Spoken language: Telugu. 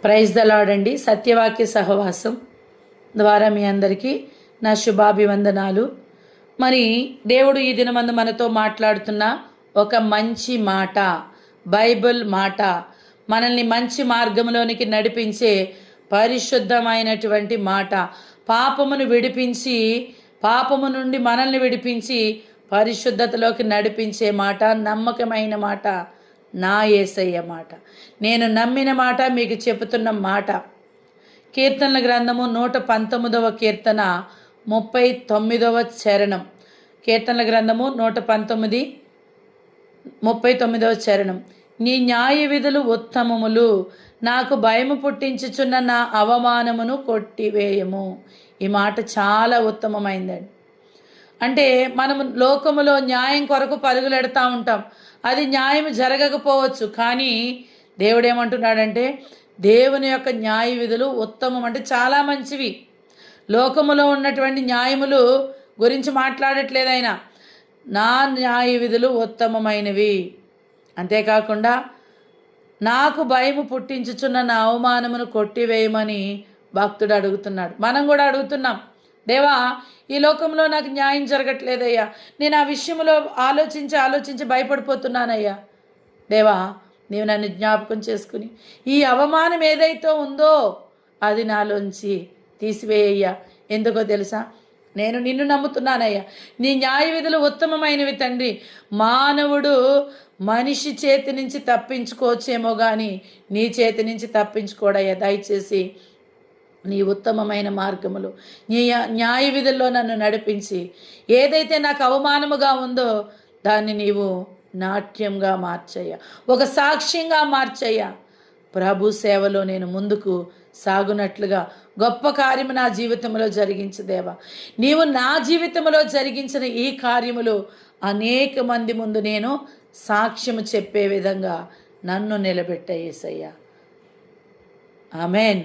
ప్రైజ్ ద లార్డ్ అండి. సత్యవాక్య సహవాసం ద్వారా మీ అందరికీ నా శుభాభివందనాలు. మరి దేవుడు ఈ దినమందు మనతో మాట్లాడుతున్న ఒక మంచి మాట, బైబిల్ మాట, మనల్ని మంచి మార్గంలోనికి నడిపించే పరిశుద్ధమైనటువంటి మాట, పాపము నుండి మనల్ని విడిపించి పరిశుద్ధతలోకి నడిపించే మాట, నమ్మకమైన మాట, నా యేసయ్య మాట, నేను నమ్మిన మాట, మీకు చెబుతున్న మాట. కీర్తనల గ్రంథము 119వ కీర్తన 39వ చరణం. కీర్తనల గ్రంథము 119 39వ చరణం. నీ న్యాయ విధులు ఉత్తమములు, నాకు భయము పుట్టించుచున్న నా అవమానమును కొట్టివేయము. ఈ మాట చాలా ఉత్తమమైందండి. అంటే మనము లోకములో న్యాయం కొరకు పరుగులెడతా ఉంటాం. అది న్యాయం జరగకపోవచ్చు, కానీ దేవుడు ఏమంటున్నాడంటే దేవుని యొక్క న్యాయ విధులు ఉత్తమం, అంటే చాలా మంచివి. లోకములో ఉన్నటువంటి న్యాయములు గురించి మాట్లాడట్లేదు ఆయన. నా న్యాయ విధులు ఉత్తమమైనవి. అంతేకాకుండా నాకు భయము పుట్టించుచున్న నా అవమానమును కొట్టివేయమని భక్తుడు అడుగుతున్నాడు. మనం కూడా అడుగుతున్నాం, దేవా ఈ లోకంలో నాకు న్యాయం జరగట్లేదయ్యా, నేను ఆ విషయంలో ఆలోచించి భయపడిపోతున్నానయ్యా. దేవా నీవు నన్ను జ్ఞాపకం చేసుకుని ఈ అవమానం ఏదైతే ఉందో అది నాలోంచి తీసివేయ్యా. ఎందుకో తెలుసా, నేను నిన్ను నమ్ముతున్నానయ్యా. నీ న్యాయ విధులు ఉత్తమమైనవి తండ్రి. మానవుడు మనిషి చేతి నుంచి తప్పించుకోవచ్చేమో కానీ నీ చేతి నుంచి తప్పించుకోడయ్యా. దయచేసి నీ ఉత్తమమైన మార్గములు, నీ న్యాయ విధుల్లో నన్ను నడిపించి ఏదైతే నాకు అవమానముగా ఉందో దాన్ని నీవు నాట్యంగా మార్చయ్యా, ఒక సాక్ష్యంగా మార్చయ్యా. ప్రభు సేవలో నేను ముందుకు సాగునట్లుగా గొప్ప కార్యము నా జీవితంలో జరిగించదేవా. నీవు నా జీవితంలో జరిగించిన ఈ కార్యములు అనేక మంది ముందు నేను సాక్ష్యము చెప్పే విధంగా నన్ను నిలబెట్ట యేసయ్యా. ఆమెన్.